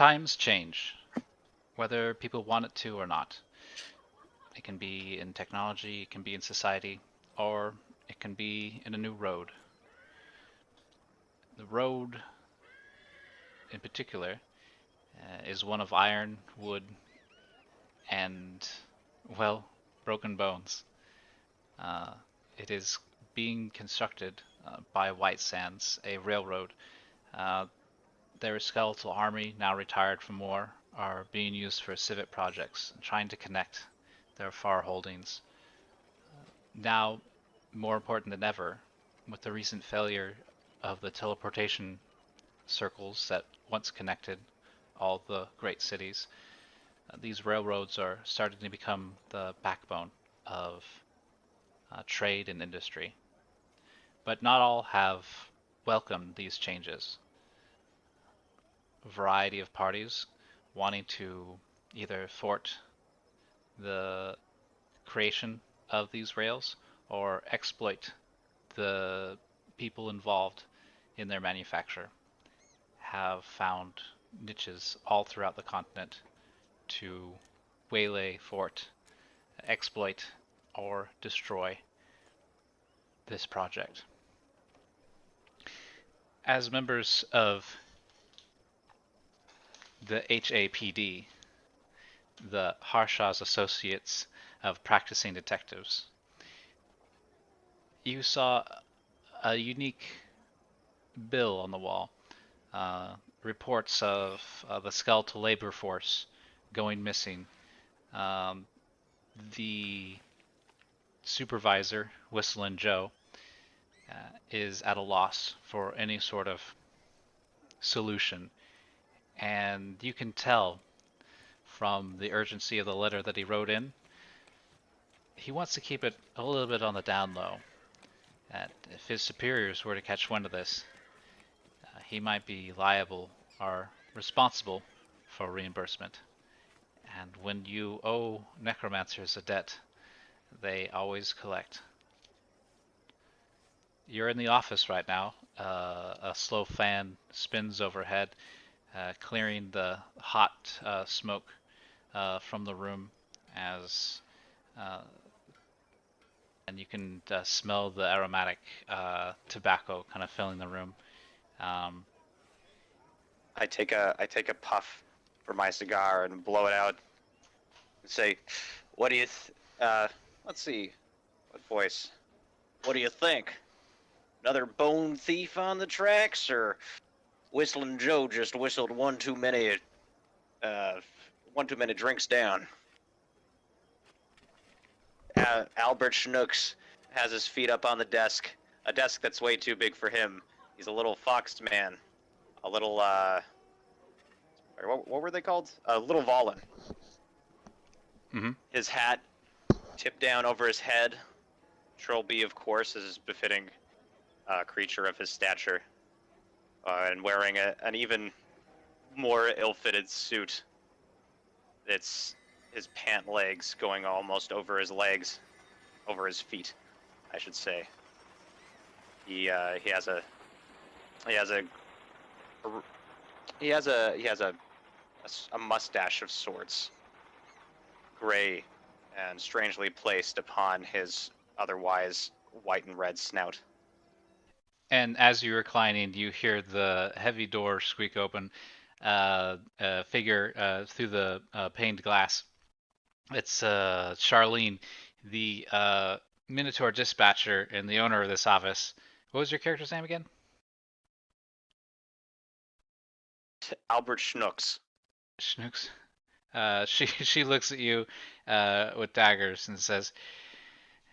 Times change, whether people want it to or not. It can be in technology, it can be in society, or it can be in a new road. The road, in particular, is one of iron, wood, and, well, broken bones. Uh, it is being constructed by Wight Sands, a railroad. Uh, their skeletal army, now retired from war, are being used for civic projects, trying to connect their far holdings. Now, more important than ever, with the recent failure of the teleportation circles that once connected all the great cities, these railroads are starting to become the backbone of trade and industry. But not all have welcomed these changes. A variety of parties wanting to either thwart the creation of these rails or exploit the people involved in their manufacture have found niches all throughout the continent to waylay, thwart, exploit, or destroy this project. As members of the HAPD, the Harshaw's Associates of Practicing Detectives, you saw a unique bill on the wall. Reports of the skeletal labor force going missing. Um, the supervisor, Whistling Joe, is at a loss for any sort of solution. And you can tell from the urgency of the letter that he wrote in, he wants to keep it a little bit on the down low. That if his superiors were to catch wind of this, he might be liable or responsible for reimbursement. And when you owe necromancers a debt, they always collect. You're in the office right now. A slow fan spins overhead, clearing the hot smoke from the room as and you can smell the aromatic tobacco kind of filling the room. Um, I take a puff from my cigar and blow it out and say, "What do you? Let's see, what voice? What do you think? Another bone thief on the tracks, or Whistling Joe just whistled one too many drinks down?" Albert Schnooks has his feet up on the desk, a desk that's way too big for him. He's a little foxed man, a little what were they called? A little Volin. mm-hmm. His hat tipped down over his head. Trilby, of course, is befitting creature of his stature, and wearing an even more ill-fitted suit. It's his pant legs going almost over his legs, over his feet, I should say. He has a mustache of sorts, gray and strangely placed upon his otherwise white and red snout. And as you're reclining, you hear the heavy door squeak open. Figure through the paned glass. It's Charlene, the Minotaur dispatcher and the owner of this office. What was your character's name again? Albert Schnooks. Schnooks. She looks at you with daggers and says,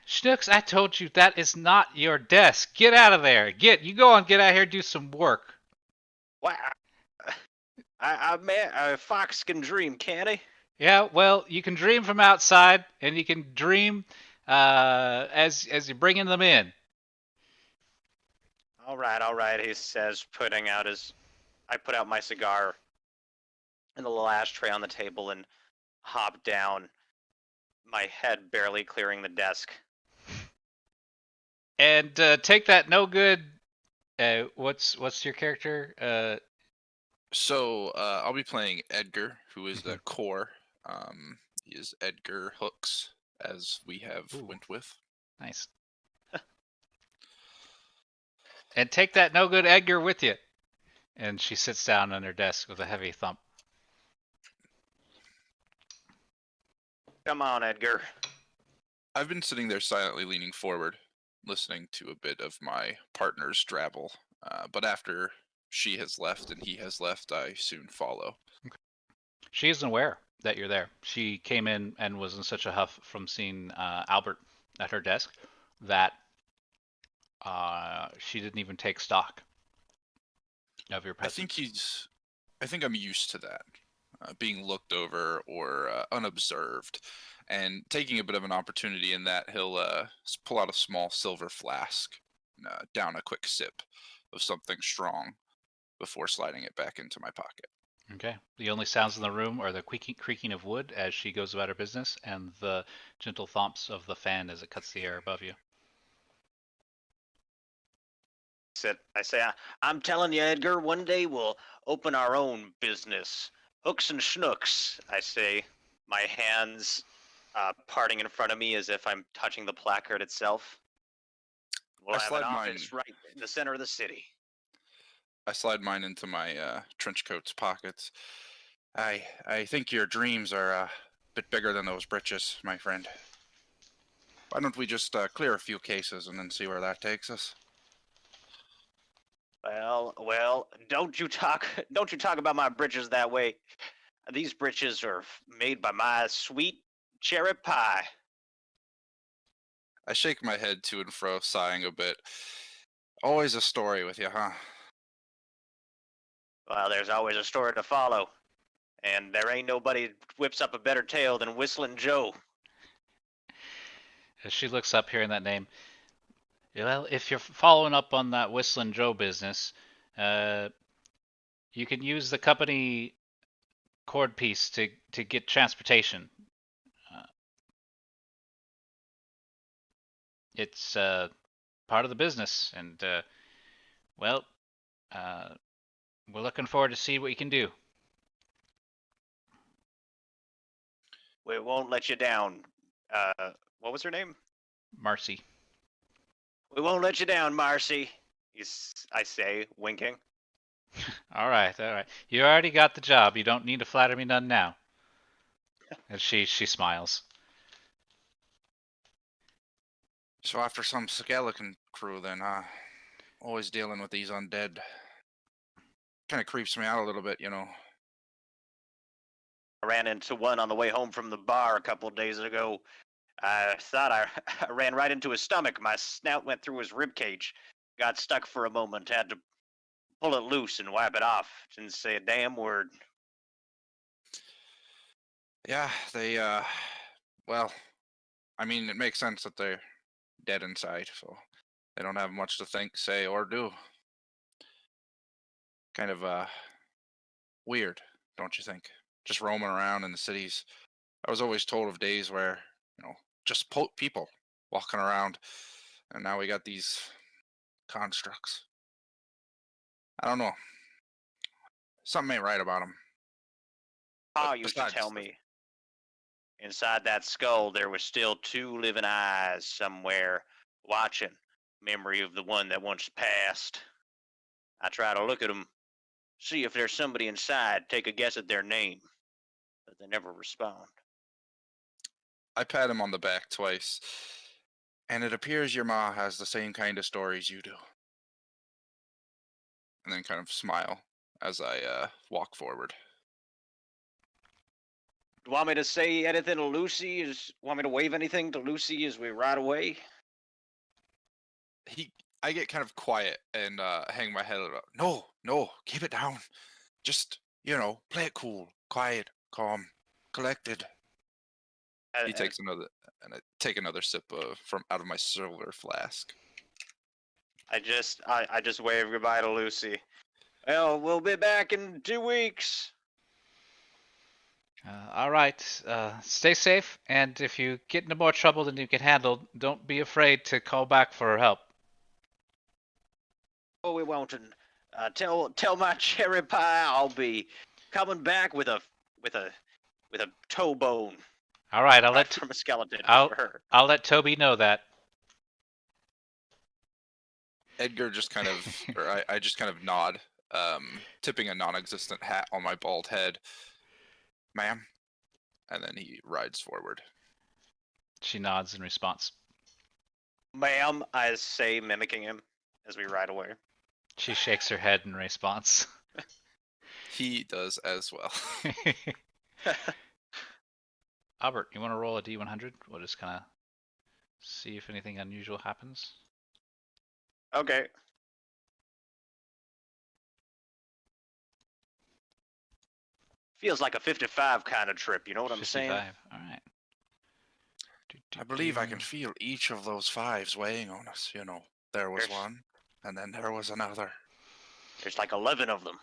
"Schnooks, I told you that is not your desk. Get out of there. You go on. Get out here. Do some work." Wow. A fox can dream, can't he? Yeah, well, you can dream from outside, and you can dream as you're bringing them in. All right, he says, I put out my cigar in the little ashtray on the table and hop down, my head barely clearing the desk. And take that no good. What's your character? So I'll be playing Edgar, who is the core. He is Edgar Hooks, as we have Ooh, went with. nice. And take that no good Edgar with you. And she sits down on her desk with a heavy thump. Come on, Edgar. I've been sitting there silently leaning forward, listening to a bit of my partner's drabble. But after she has left and he has left, I soon follow. She isn't aware that you're there. She came in and was in such a huff from seeing Albert at her desk that she didn't even take stock of your I think presence. he's. I think I'm used to that, being looked over or unobserved, and taking a bit of an opportunity in that he'll pull out a small silver flask, down a quick sip of something strong before sliding it back into my pocket. Okay. The only sounds in the room are the creaking of wood as she goes about her business and the gentle thumps of the fan as it cuts the air above you. I say, I'm telling you, Edgar, one day we'll open our own business. Hooks and Schnooks, I say, my hands parting in front of me as if I'm touching the placard itself. We'll I have an slide mine. office right in the center of the city. I slide mine into my trench coat's pockets. I think your dreams are a bit bigger than those britches, my friend. Why don't we just clear a few cases and then see where that takes us? Well, don't you talk about my britches that way. These britches are made by my sweet cherry pie. I shake my head to and fro, sighing a bit. Always a story with you, huh? Well, there's always a story to follow, and there ain't nobody whips up a better tale than Whistling Joe. As she looks up hearing that name, well, if you're following up on that Whistling Joe business, you can use the company cord piece to get transportation. Uh, it's part of the business, and well, uh, we're looking forward to see what you can do. We won't let you down. What was her name? Marcy. We won't let you down, Marcy. I say, winking. All right, all right. You already got the job. You don't need to flatter me none now. And she smiles. So after some skeleton crew, then, always dealing with these undead. Kind of creeps me out a little bit, you know. I ran into one on the way home from the bar a couple days ago. I thought I ran right into his stomach. My snout went through his rib cage. Got stuck for a moment. Had to pull it loose and wipe it off. Didn't say a damn word. Yeah, they, well, I mean, it makes sense that they're dead inside, so they don't have much to think, say, or do. Kind of, weird, don't you think? Just roaming around in the cities. I was always told of days where, just people walking around, and now we got these constructs. I don't know. Something ain't right about them. But Pa used to tell besides, me inside that skull there was still two living eyes somewhere watching. Memory of the one that once passed. I try to look at them, see if there's somebody inside, take a guess at their name, but they never respond. I pat him on the back twice, and it appears your ma has the same kind of stories you do. And then kind of smile as I walk forward. Want me to say anything to Lucy? Want me to wave anything to Lucy as we ride away? I get kind of quiet and hang my head up. No, no, keep it down. Just, play it cool, quiet, calm, collected. He And takes another, and I take another sip from out of my silver flask. I just wave goodbye to Lucy. Well, we'll be back in 2 weeks. All right. Stay safe, and if you get into more trouble than you can handle, don't be afraid to call back for help. Oh, we won't. And Tell my cherry pie I'll be coming back with a toe bone All right, right from a skeleton I'll for her. I'll let Toby know that. Edgar just kind of, or I just kind of nod, tipping a non-existent hat on my bald head. Ma'am. And then he rides forward. She nods in response. Ma'am, I say, mimicking him as we ride away. She shakes her head in response. He does as well. Albert, you want to roll a D100? We'll just kind of see if anything unusual happens. Okay. Feels like a 55 kind of trip, you know what I'm 55. saying? All right. I believe I can feel each of those fives weighing on us. You know, there was one, and then there was another. There's like 11 of them.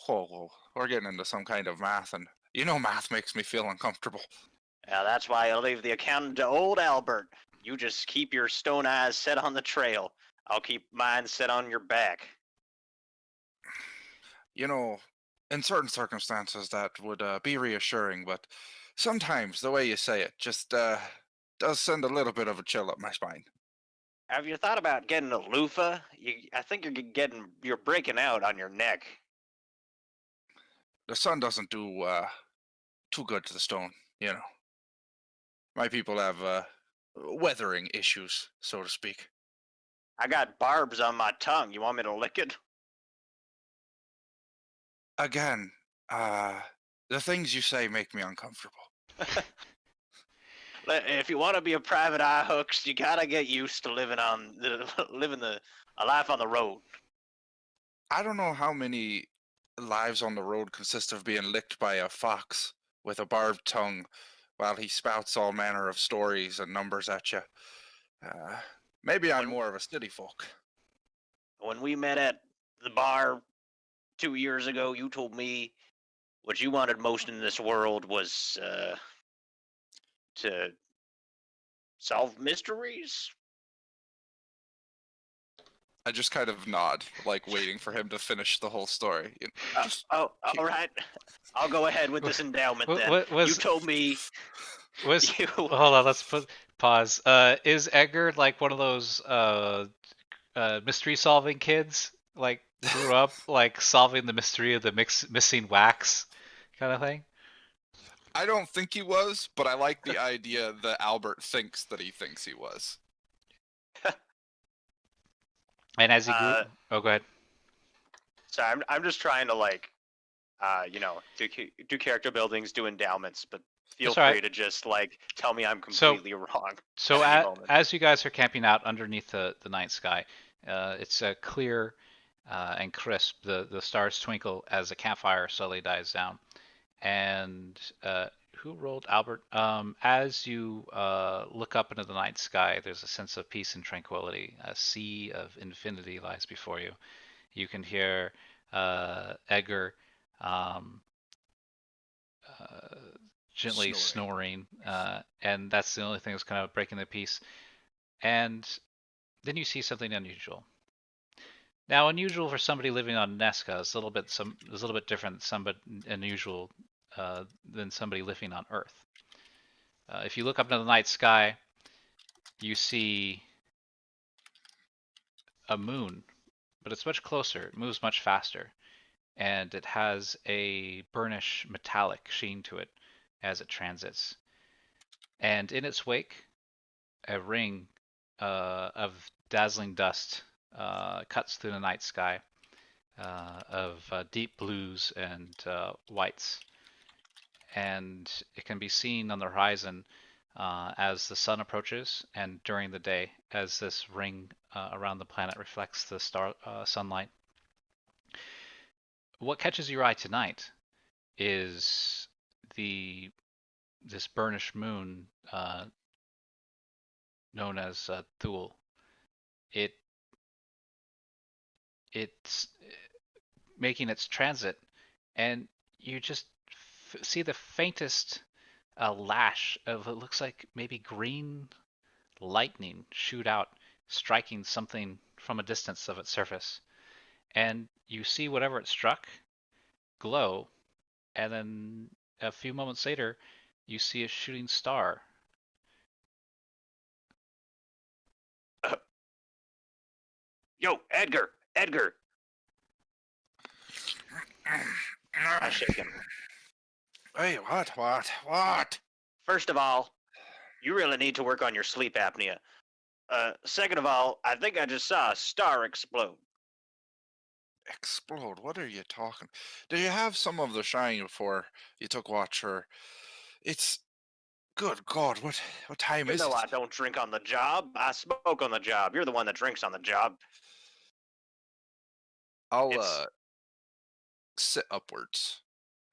Whoa, we're getting into some kind of math, and you know math makes me feel uncomfortable. Yeah, that's why I leave the accountant to old Albert. You just keep your stone eyes set on the trail. I'll keep mine set on your back. You know, in certain circumstances that would be reassuring, but sometimes the way you say it just does send a little bit of a chill up my spine. Have you thought about getting a loofah? I think you're breaking out on your neck. The sun doesn't do too good to the stone, you know. My people have weathering issues, so to speak. I got barbs on my tongue. You want me to lick it? Again, the things you say make me uncomfortable. If you want to be a private eye hooks, you gotta get used to living a life on the road. I don't know how many lives on the road consist of being licked by a fox with a barbed tongue while he spouts all manner of stories and numbers at you. Maybe I'm more of a city folk. When we met at the bar 2 years ago, you told me what you wanted most in this world was to solve mysteries. I just kind of nod, like waiting for him to finish the whole story. All right. I'll go ahead with this endowment then. You told me. Hold on, let's pause. Is Edgar like one of those mystery solving kids? Like grew up like solving the mystery of the missing wax kind of thing? I don't think he was, but I like the idea that Albert thinks that he thinks he was. And as he grew, go ahead. So I'm just trying to like, do character buildings, do endowments, but feel free to just like tell me I'm completely wrong. So as you guys are camping out underneath the night sky, it's clear and crisp. The stars twinkle as the campfire slowly dies down. And who rolled Albert? As you look up into the night sky, there's a sense of peace and tranquility. A sea of infinity lies before you. You can hear Edgar gently snoring, and that's the only thing that's kind of breaking the peace. And then you see something unusual. Now, unusual for somebody living on Neska is a little bit different, somewhat unusual than somebody living on Earth. If you look up into the night sky, you see a moon, but it's much closer. It moves much faster, and it has a burnish metallic sheen to it as it transits. And in its wake, a ring of dazzling dust cuts through the night sky of deep blues and whites. And it can be seen on the horizon as the sun approaches and during the day as this ring around the planet reflects the sunlight. What catches your eye tonight is this burnished moon known as Thule. It's making its transit, and you just see the faintest lash of it looks like maybe green lightning shoot out, striking something from a distance of its surface. and you see whatever it struck glow, and then a few moments later, you see a shooting star. Yo, Edgar! Edgar! I shake him. Hey, what? First of all, you really need to work on your sleep apnea. Second of all, I think I just saw a star explode. Explode? What are you talking? Did you have some of the shine before you took watch, or it's good God? What time You is know it? I don't drink on the job. I smoke on the job. You're the one that drinks on the job. I'll It's sit upwards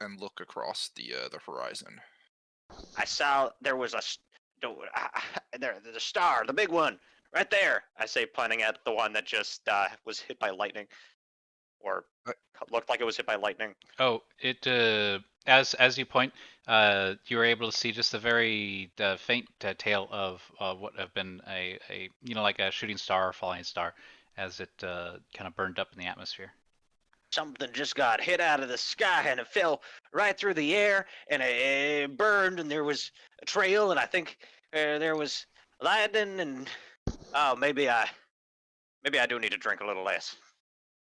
and look across the horizon. I saw there was there's a star, the big one, right there. I say, pointing at the one that just was hit by lightning, or Uh, looked like it was hit by lightning. Oh, it as you point, you were able to see just a very faint tail of what have been a like a shooting star or falling star, as it kind of burned up in the atmosphere. Something just got hit out of the sky and it fell right through the air and it burned and there was a trail and I think there was lightning and oh maybe I do need to drink a little less.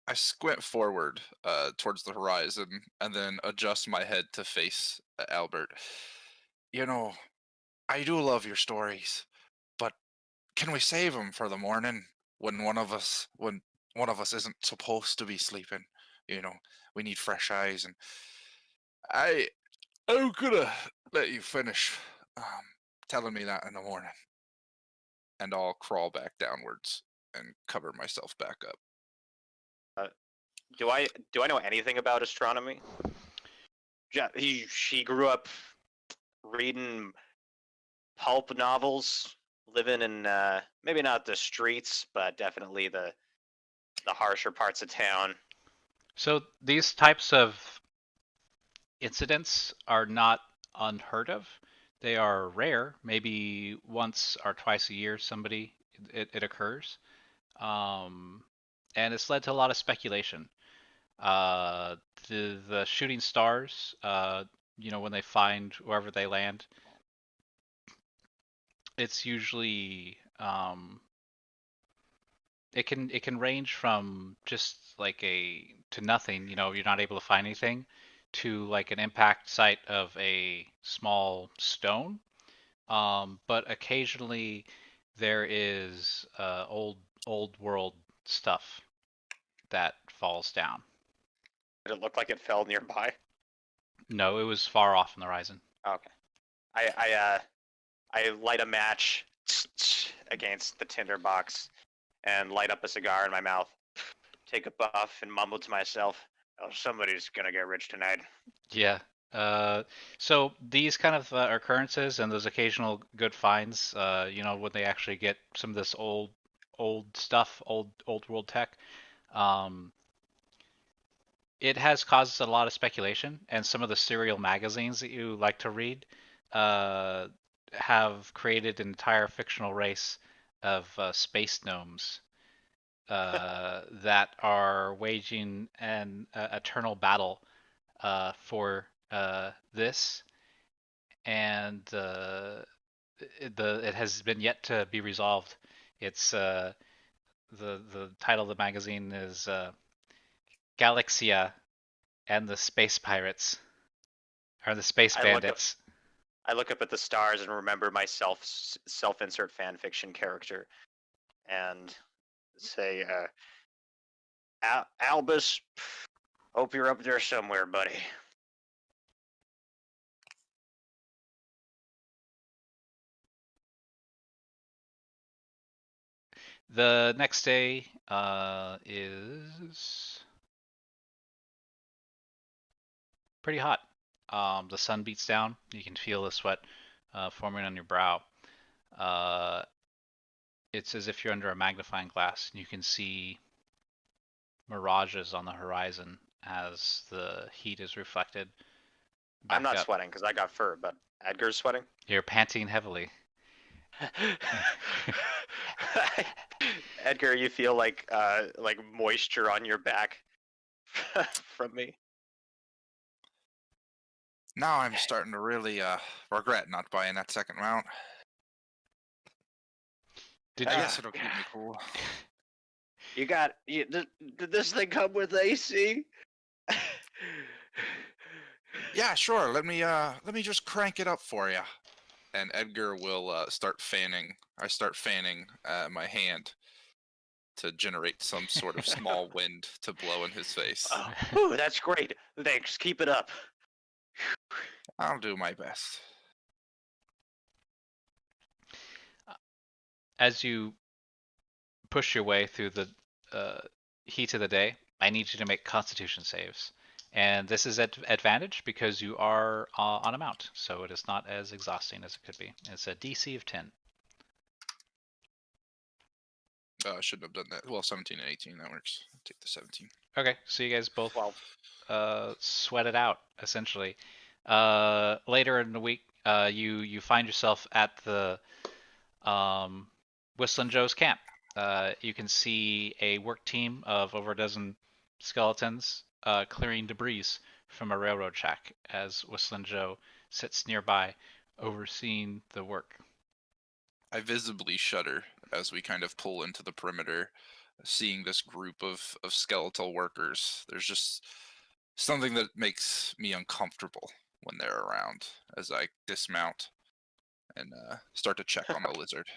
I squint forward towards the horizon and then adjust my head to face Albert. You know, I do love your stories, but can we save them for the morning when one of us isn't supposed to be sleeping? You know, we need fresh eyes, and I I'm gonna let you finish telling me that in the morning, and I'll crawl back downwards and cover myself back up. Uh, do I know anything about astronomy? Yeah, she grew up reading pulp novels, living in maybe not the streets, but definitely the harsher parts of town. So these types of incidents are not unheard of. They are rare. Maybe once or twice a year, it occurs, um, and it's led to a lot of speculation. Uh, the shooting stars, when they find wherever they land, it's usually it can range from just like a to nothing, you're not able to find anything, to like an impact site of a small stone. But occasionally there is old world stuff that falls down. Did it look like it fell nearby? No, it was far off on the horizon. Okay. I light a match against the tinder box and light up a cigar in my mouth. Take a puff and mumble to myself, "Oh, somebody's gonna get rich tonight." Yeah. So these kind of occurrences and those occasional good finds, when they actually get some of this old stuff, old world tech, um, it has caused a lot of speculation. And some of the serial magazines that you like to read uh, have created an entire fictional race of space gnomes that are waging an eternal battle for this, and it has been yet to be resolved. It's the title of the magazine is Galaxia and the Space Pirates, or the Space I look up, Bandits. I look up at the stars and remember my self-insert fan fiction character, and say, Albus, hope you're up there somewhere, buddy. The next day is pretty hot. The sun beats down. You can feel the sweat forming on your brow. Uh, it's as if you're under a magnifying glass, and you can see mirages on the horizon as the heat is reflected I'm back not up. sweating because I got fur, but Edgar's sweating. You're panting heavily. Edgar, you feel like moisture on your back from me. Now I'm starting to really regret not buying that second mount. Did I you? guess it'll keep me cool. Did this thing come with AC? Yeah, sure. Let me just crank it up for you. And Edgar will start fanning. I start fanning my hand to generate some sort of small wind to blow in his face. Oh, that's great. Thanks. Keep it up. I'll do my best. As you push your way through the heat of the day, I need you to make Constitution saves. And this is at advantage because you are on a mount, so it is not as exhausting as it could be. It's a DC of 10. I shouldn't have done that. Well, 17 and 18, that works. I'll take the 17. Okay, so you guys both 12. sweat it out, essentially. Later in the week, you find yourself at the Whistling Joe's camp. You can see a work team of over a dozen skeletons clearing debris from a railroad track as Whistling Joe sits nearby, overseeing the work. I visibly shudder as we kind of pull into the perimeter, seeing this group of skeletal workers. There's just something that makes me uncomfortable when they're around as I dismount and start to check on the lizard.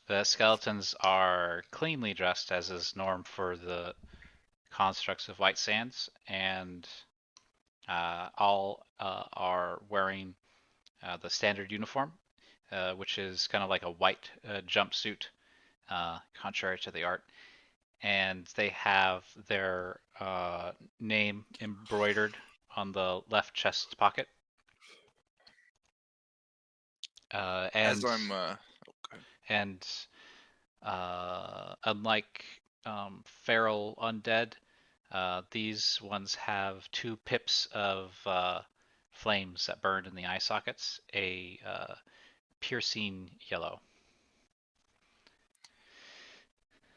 The skeletons are cleanly dressed, as is norm for the constructs of Wight Sands, and all are wearing the standard uniform, which is kind of like a white jumpsuit, contrary to the art. And they have their name embroidered on the left chest pocket. As I'm And unlike feral undead, these ones have 2 pips of flames that burn in the eye sockets, a piercing yellow.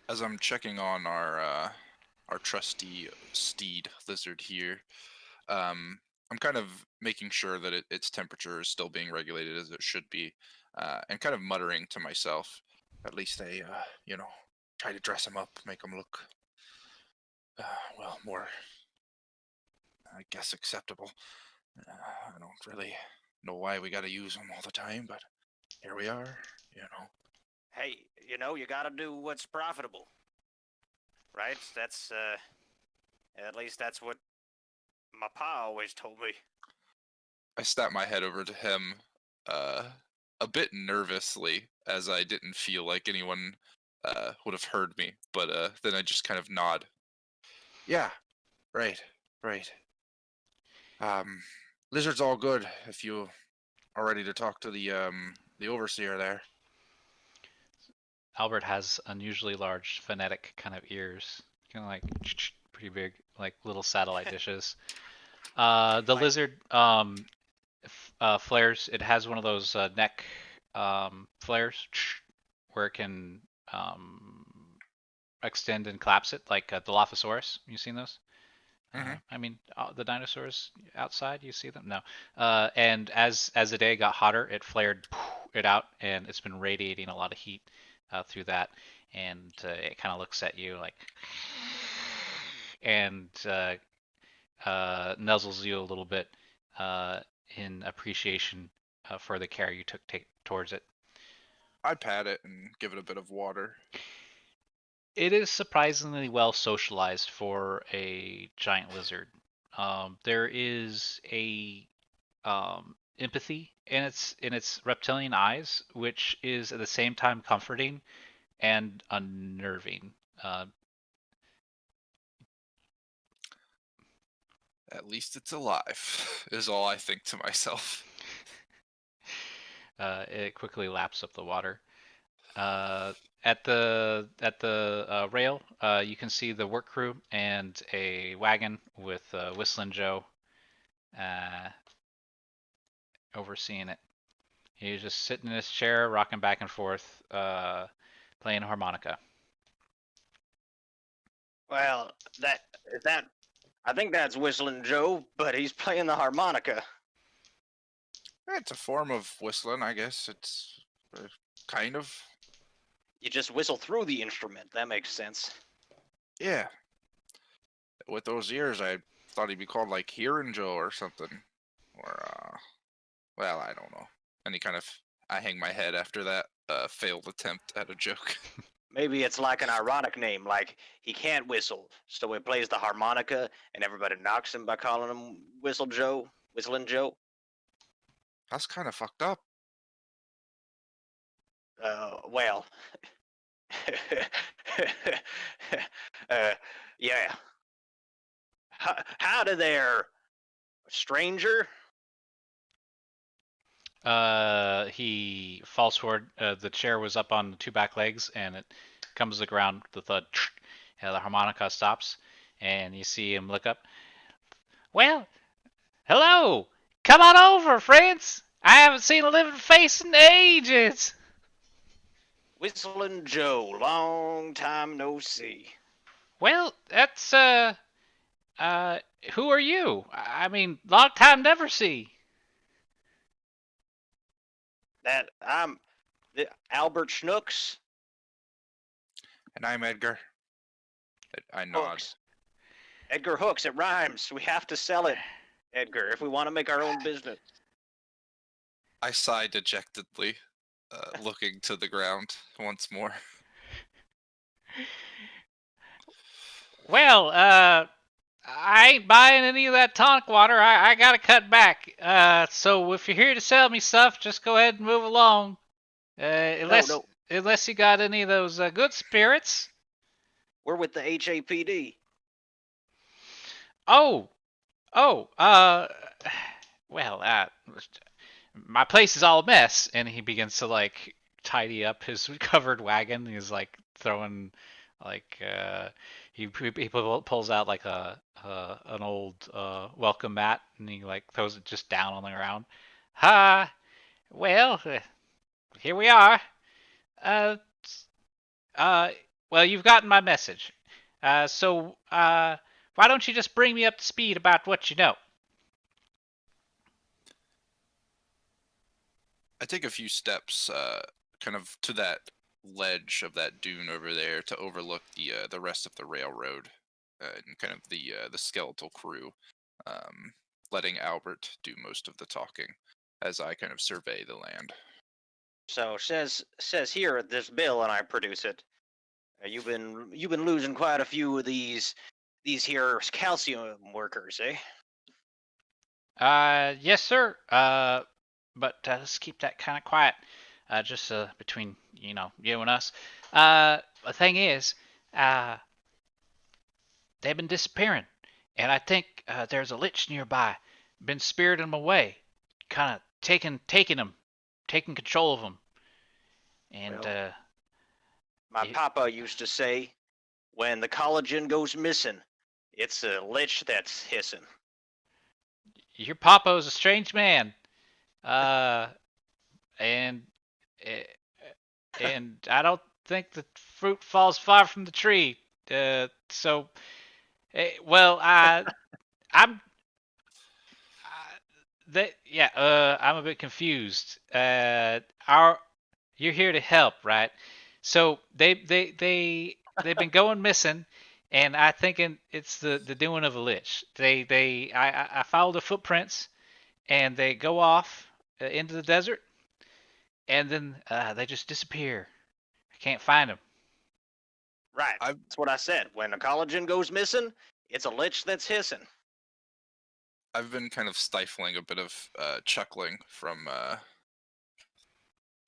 as I'm checking on our trusty steed lizard here, I'm kind of making sure that its temperature is still being regulated as it should be, and kind of muttering to myself. At least I, try to dress him up, make him look, well, more, I guess, acceptable. I don't really know why we got to use them all the time, but here we are, Hey, you gotta do what's profitable. Right? That's, at least that's what my pa always told me. I snap my head over to him, a bit nervously, as I didn't feel like anyone would have heard me. But then I just kind of nod. Yeah, right. Lizard's all good if you are ready to talk to the overseer there. Albert has unusually large phonetic kind of ears, kind of like pretty big, like little satellite dishes. The lizard flares. It has one of those neck flares where it can extend and collapse it, like the Dilophosaurus. You seen those? I mean, the dinosaurs outside, you see them? No. And as the day got hotter, it flared it out, and it's been radiating a lot of heat through that, and it kind of looks at you like, and nuzzles you a little bit in appreciation for the care you took towards it. I pat it and give it a bit of water. It is surprisingly well socialized for a giant lizard. There is a empathy in its reptilian eyes, which is at the same time comforting and unnerving. At least it's alive, is all I think to myself. It quickly laps up the water. At the rail, you can see the work crew and a wagon with Whistling Joe overseeing it. He's just sitting in his chair, rocking back and forth, playing harmonica. Well, that I think that's Whistling Joe, but he's playing the harmonica. It's a form of whistling, I guess. It's kind of. You just whistle through the instrument. That makes sense. Yeah. With those ears, I thought he'd be called like Hearing Joe or something. Or, well, I don't know. Any kind of. I hang my head after that failed attempt at a joke. Maybe it's like an ironic name, like he can't whistle, so he plays the harmonica, and everybody knocks him by calling him Whistling Joe. That's kind of fucked up. Well, yeah. Howdy there, stranger. He falls forward. The chair was up on the two back legs, and it comes to the ground with a thud. The harmonica stops, and you see him look up. Well, hello! Come on over, friends! I haven't seen a living face in ages! Whistling Joe, long time no see. Well, that's, who are you? I mean, long time never see. That I'm Albert Schnooks. And I'm Edgar. I nod. Hooks. Edgar Hooks. It rhymes. We have to sell it, Edgar, if we want to make our own business. I sigh dejectedly, looking to the ground once more. Well, I ain't buying any of that tonic water. I gotta cut back. So if you're here to sell me stuff, just go ahead and move along. No. Unless you got any of those good spirits. We're with the HAPD. Oh, well, my place is all a mess, and he begins to like tidy up his covered wagon. He's like throwing, like he pulls out like an old welcome mat, and he like throws it just down on the ground. Well, here we are. Uh, well, you've gotten my message. So why don't you just bring me up to speed about what you know? I take a few steps, kind of to that ledge of that dune over there to overlook the rest of the railroad and kind of the skeletal crew, letting Albert do most of the talking as I kind of survey the land. So says here at this bill, and I produce it. You've been losing quite a few of these here calcium workers, eh? Yes, sir. But let's keep that kind of quiet. Just between you and us. The thing is, they've been disappearing, and I think there's a lich nearby. Been spiriting them away, kind of taking them, taking control of them. And Well, my papa used to say, when the collagen goes missing, it's a lich that's hissing. your papa's a strange man. And and I don't think the fruit falls far from the tree. So, well, I'm I'm a bit confused. You're here to help, right? So they've been going missing, and I thinking it's the doing of a lich. I followed the footprints, and they go off into the desert, and then they just disappear. I can't find them. Right. That's what I said. When the collagen goes missing, it's a lich that's hissing. I've been kind of stifling a bit of chuckling from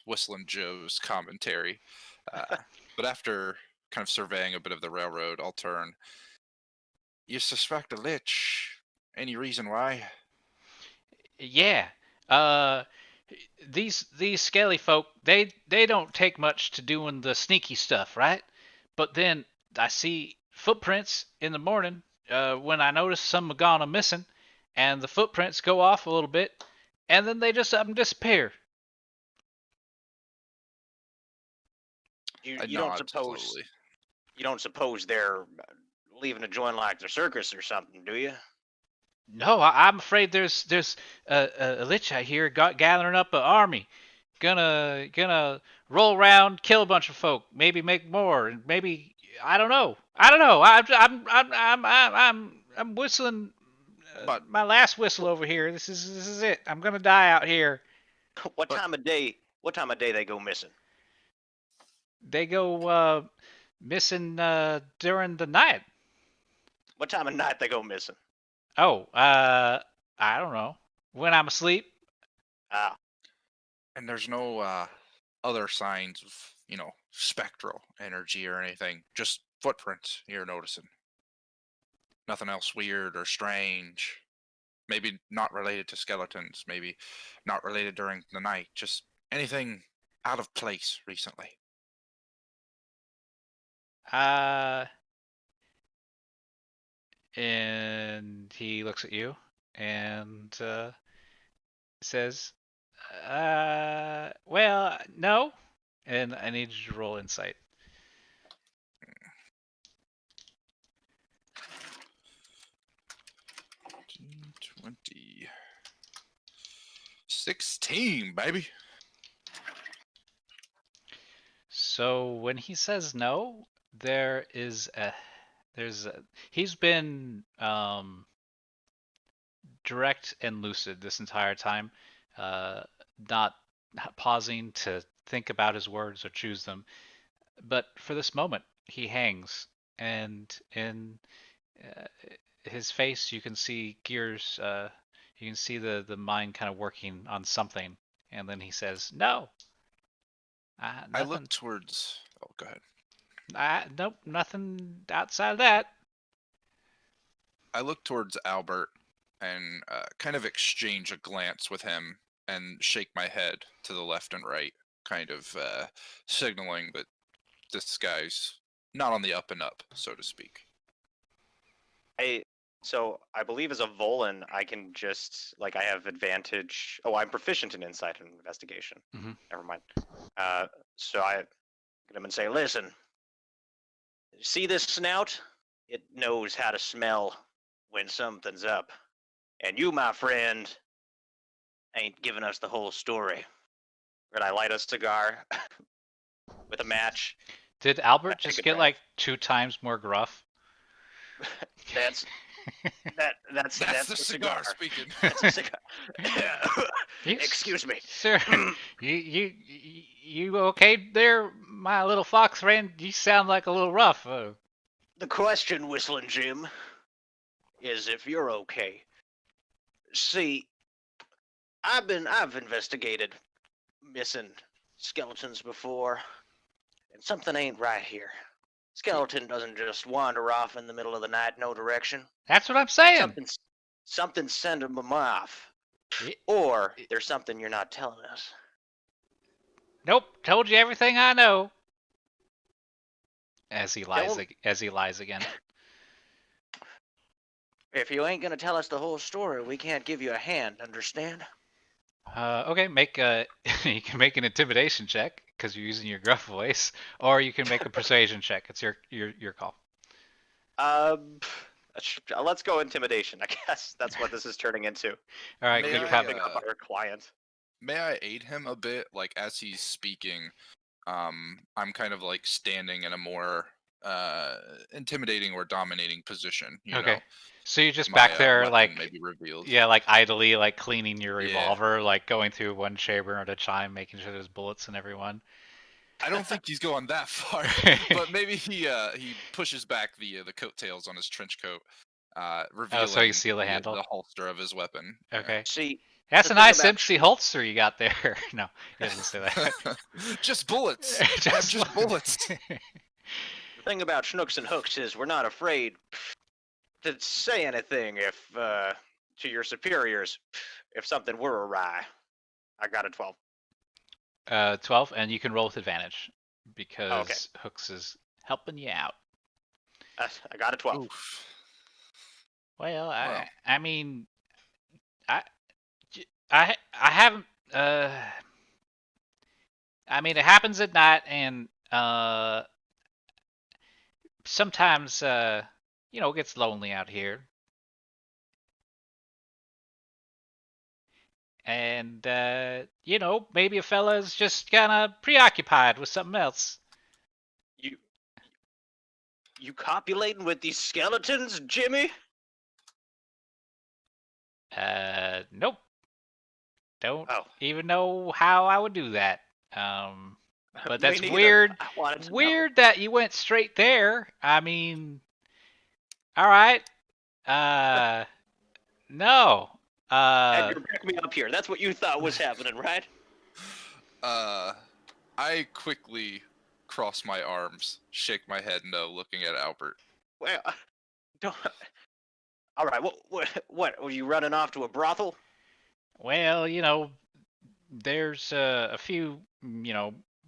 Whistling Joe's commentary, but after kind of surveying a bit of the railroad, I'll turn. You suspect a lich? Any reason why? Yeah. Uh, these scaly folk, they don't take much to doing the sneaky stuff, right? But then I see footprints in the morning when I notice some have gone missing, and the footprints go off a little bit, and then they just up and disappear. You don't suppose slowly. you don't suppose they're leaving to join like the circus or something, do you? No, I'm afraid there's a lich out here gathering up an army, gonna roll around, kill a bunch of folk, maybe make more, and maybe I don't know. I'm whistling But my last whistle over here. This is it. I'm gonna die out here. What But- time of day? What time of day they go missing? They go missing during the night. What time of night they go missing? Oh, I don't know. When I'm asleep. Ah, and there's no other signs of, spectral energy or anything. Just footprints you're noticing. Nothing else weird or strange. Maybe not related to skeletons. Maybe not related during the night. Just anything out of place recently. And he looks at you and says, well, no. And I need you to roll insight. 20. 16, baby. So when he says no, he's been direct and lucid this entire time, uh, not pausing to think about his words or choose them. But for this moment, he hangs, and in uh, his face, you can see gears. You can see the mind kind of working on something, and then he says, "No, I nothing. look towards. Oh, go ahead. Nope, nothing outside of that." I look towards Albert and kind of exchange a glance with him and shake my head to the left and right, kind of signaling that this guy's not on the up and up, so to speak. So I believe as a Volan, I can just I have advantage. Oh, I'm proficient in insight and investigation. Mhm. Never mind. So I get him and say, "Listen, see this snout? It knows how to smell when something's up. And you, my friend, ain't giving us the whole story." And I light a cigar with a match. Did Albert Take just a get drag. like 2 times more gruff? That's that's the cigar speaking. That's a cigar. You- Excuse me. Sir. You okay there, my little fox friend? You sound like a little rough. the question, Whistling Jim, is if you're okay. See, I've investigated missing skeletons before, and something ain't right here. Skeleton doesn't just wander off in the middle of the night, no direction. That's what I'm saying. Something's sending them off. Ye- Or there's something you're not telling us. Nope, told you everything I know. As he lies, Tell him. as he lies again. If you ain't gonna tell us the whole story, we can't give you a hand, understand? Okay, make a you can make an intimidation check because you're using your gruff voice, or you can make a persuasion check. It's your call. Let's go intimidation. I guess that's what this is turning into. All right, May good I, cop. Becoming our client. May I aid him a bit? Like as he's speaking, I'm kind of like standing in a more intimidating or dominating position. You Okay. know? So you're just My, back there, weapon like maybe revealed. yeah, like idly, like cleaning your Yeah. revolver, like going through one chamber at a time, making sure there's bullets in everyone. I don't think he's going that far, but maybe he pushes back the coattails on his trench coat, revealing so you seal the handle? the holster of his weapon. Okay. See, That's the a thing nice about empty holster you got there. No, he doesn't say that. Just bullets. I have just bullets. the thing about Schnooks and Hooks is we're not afraid to say anything if to your superiors if something were awry. I got a 12. 12, and you can roll with advantage because Okay. Hooks is helping you out. I got a 12. Oof. Well, Wow. I mean, I haven't. I mean, it happens at night, and sometimes gets lonely out here. And, maybe a fella's just kind of preoccupied with something else. You copulating with these skeletons, Jimmy? Nope. Don't Oh, even know how I would do that. But me that's neither. weird. I wanted to know. Weird that you went straight there. I mean, all right. No. And you're backing me up here. That's what you thought was happening, right? I quickly cross my arms, shake my head no, looking at Albert. Well, don't. All right. What? Were you running off to a brothel? Well, there's a few,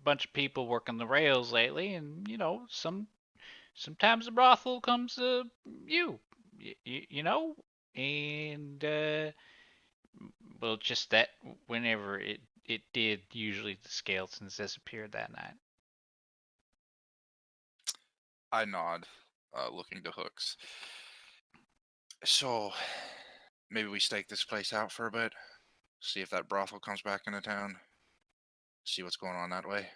bunch of people working the rails lately, and sometimes the brothel comes and well, just that whenever it did, usually the skeletons disappeared that night. I nod, looking to Hooks. So, maybe we stake this place out for a bit, see if that brothel comes back into town, see what's going on that way.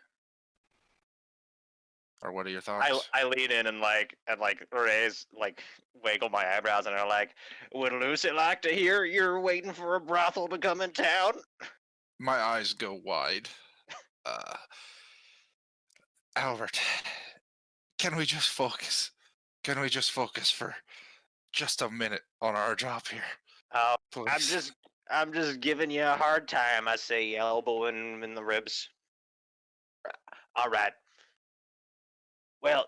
Or what are your thoughts? I lean in and raise wiggle my eyebrows and are like, would Lucy like to hear you're waiting for a brothel to come in town? My eyes go wide. Albert, can we just focus? Can we just focus for just a minute on our job here? Oh, Please. I'm just giving you a hard time. I say, elbow in the ribs. All right. Well,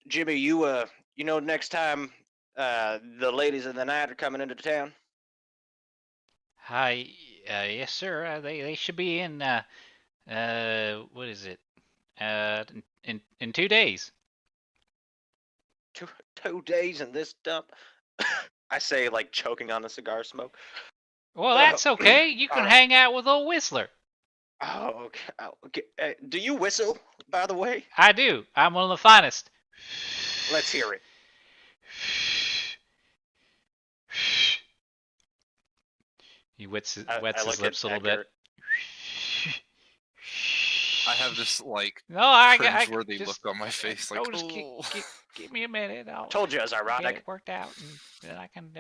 Jimmy, you next time the ladies of the night are coming into town. Hi, yes, sir. They should be in. What is it? In 2 days. 2 days in this dump. I say, like choking on the cigar smoke. Well, that's okay. You can Alright. hang out with old Whistler. Oh, okay. Okay. Do you whistle, by the way? I do. I'm one of the finest. Let's hear it. He wets his I look lips a at little bit. Edgar. I have this No, I cringeworthy just look on my face, like, just oh. give me a minute. I'll Told you it was get ironic. it worked out, and then I can.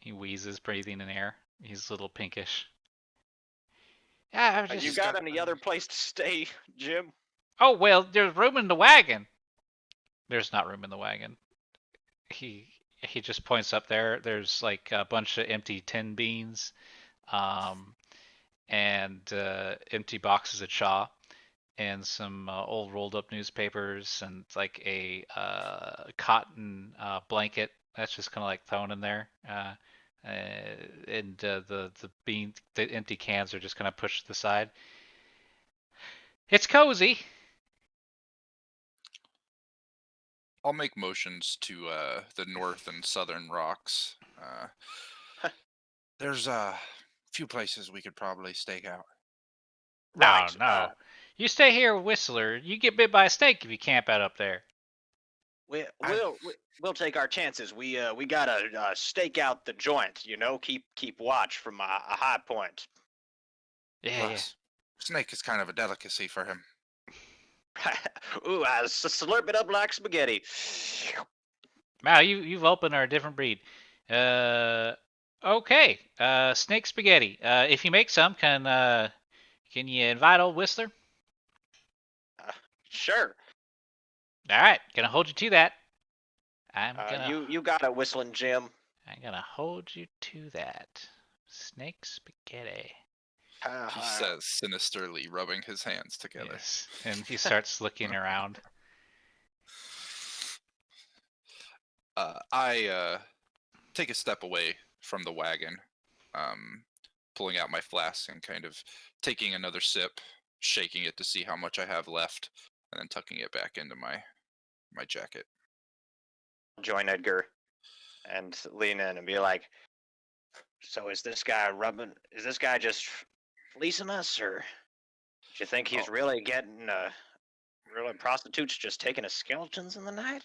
He wheezes, breathing in air. He's a little pinkish. Yeah, You got any other place to stay, Jim? Oh well, there's room in the wagon. There's not room in the wagon. He just points up there. There's like a bunch of empty tin beans, and empty boxes of chaw, and some old rolled up newspapers, and like a cotton blanket that's just kind of like thrown in there. And the empty cans are just kind of pushed to the side. It's cozy. I'll make motions to the north and southern rocks. There's a few places we could probably stake out. No, Right, no. You stay here with Whistler. You get bit by a snake if you camp out up there. We'll take our chances. We gotta stake out the joint. Keep watch from a high point. Yeah, Plus, snake is kind of a delicacy for him. Ooh, I slurp it up like spaghetti. Wow, you've opened a different breed. Okay. Snake spaghetti. If you make some, can you invite old Whistler? Sure. All right, gonna hold you to that. I'm gonna You got it, Whistling Jim. I'm gonna hold you to that. Snake spaghetti. He says sinisterly, rubbing his hands together. Yes, and he starts looking around. I take a step away from the wagon, pulling out my flask and kind of taking another sip, shaking it to see how much I have left, and then tucking it back into my jacket. Join Edgar and lean in and be like, so is this guy just fleecing us, or do you think he's really getting Really, prostitutes just taking as skeletons in the night?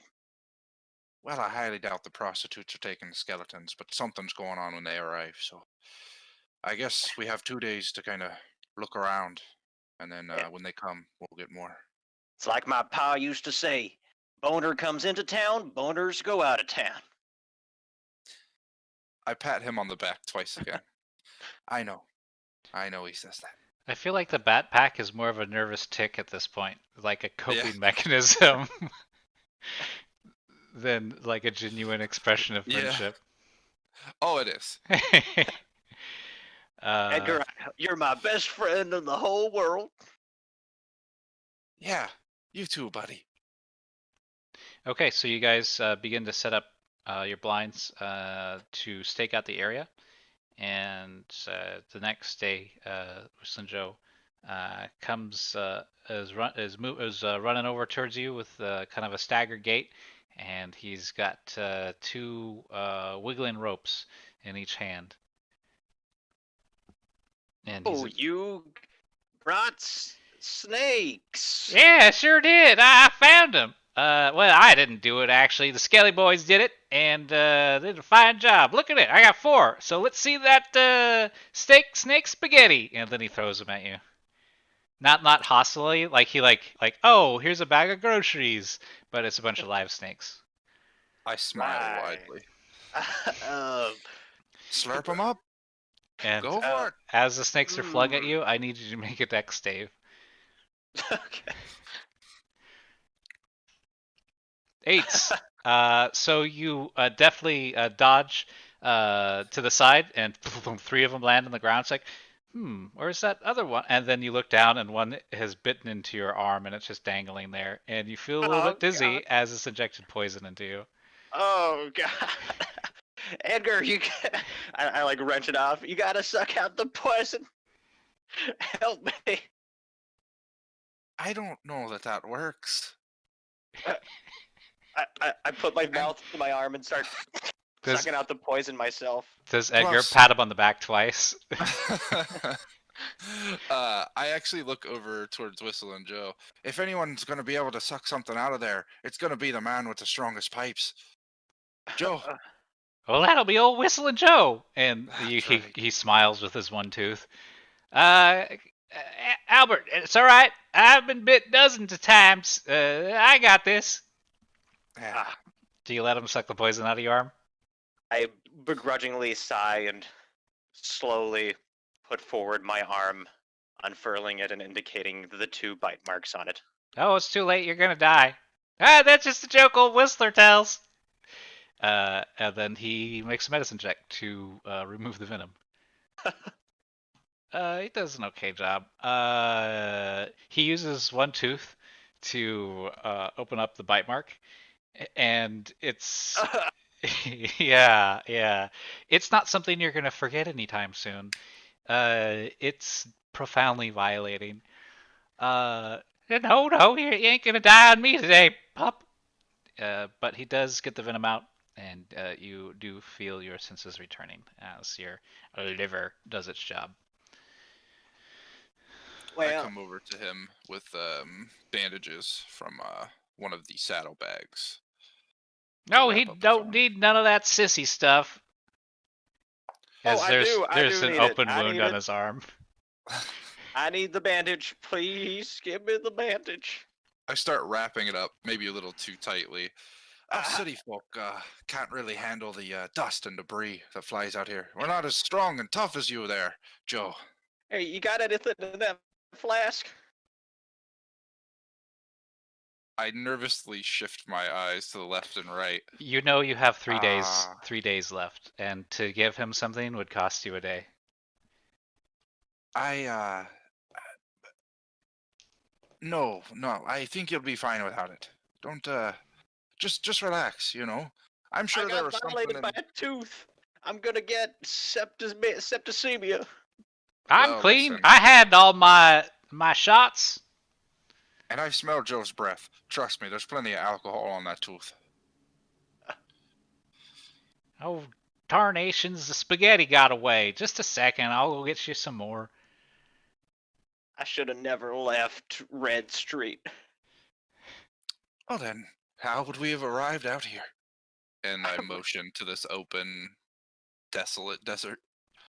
Well, I highly doubt the prostitutes are taking the skeletons, but something's going on when they arrive, so I guess we have 2 days to kind of look around, and then Yeah. when they come, we'll get more. It's like my pa used to say, boner comes into town, boners go out of town. I pat him on the back twice again. I know he says that. I feel like the backpack is more of a nervous tick at this point, like a coping Yeah. mechanism, than like a genuine expression of Yeah. friendship. Oh, it is. Edgar, you're my best friend in the whole world. Yeah, you too, buddy. Okay, so you guys begin to set up your blinds to stake out the area, and the next day, Sunjo comes is running over towards you with kind of a staggered gait, and he's got two wiggling ropes in each hand. And Oh, you brought snakes. yeah, I sure did. I found them. Well, I didn't do it actually. The Skelly boys did it, and they did a fine job. Look at it. I got 4. So let's see that snake spaghetti. And then he throws them at you. Not hostilely, like he like oh, here's a bag of groceries, but it's a bunch of live snakes. I smile Right. widely. Slurp Slurp them up. And Go for it. as the snakes are flung at you, I need you to make a dex save. Okay. 8s. So you definitely dodge to the side, and 3 of them land on the ground. It's like, where's that other one? And then you look down, and one has bitten into your arm, and it's just dangling there. And you feel a little bit dizzy God. as it's injected poison into you. Oh God. Edgar, I like wrench it off. You gotta suck out the poison. Help me. I don't know that works. I put my mouth to my arm and start sucking out the poison myself. Does Edgar Plus- pat him on the back twice? I actually look over towards Whistle and Joe. If anyone's going to be able to suck something out of there, it's going to be the man with the strongest pipes. Joe. Well, that'll be old Whistling Joe. And That's right. he smiles with his one tooth. Albert, it's all right. I've been bit dozens of times. I got this. Yeah. Do you let him suck the poison out of your arm? I begrudgingly sigh and slowly put forward my arm, unfurling it and indicating the 2 bite marks on it. Oh, it's too late. You're gonna die. Ah, that's just a joke old Whistler tells. And then he makes a medicine check to remove the venom. He does an okay job. He uses one tooth to open up the bite mark, and it's yeah. It's not something you're gonna forget anytime soon. It's profoundly violating. No, you ain't gonna die on me today, pup. But he does get the venom out, and you do feel your senses returning as your liver does its job. I come over to him with bandages from one of the saddlebags. No, he don't need none of that sissy stuff. As there's an open wound on his arm. I need the bandage. Please give me the bandage. I start wrapping it up, maybe a little too tightly. Us city folk can't really handle the dust and debris that flies out here. We're not as strong and tough as you there, Joe. Hey, you got anything in that flask? I nervously shift my eyes to the left and right. You know you have 3 days 3 days left, and to give him something would cost you a day. No, I think you'll be fine without it. Don't just relax, you know. I'm sure there was something violated by a tooth. I'm gonna get septicemia. I'm Well, clean. listen. I had all my shots. And I smell Joe's breath. Trust me, there's plenty of alcohol on that tooth. Oh, tarnations, the spaghetti got away. Just a second, I'll go get you some more. I should have never left Red Street. Well then, how would we have arrived out here? And I motion to this open, desolate desert.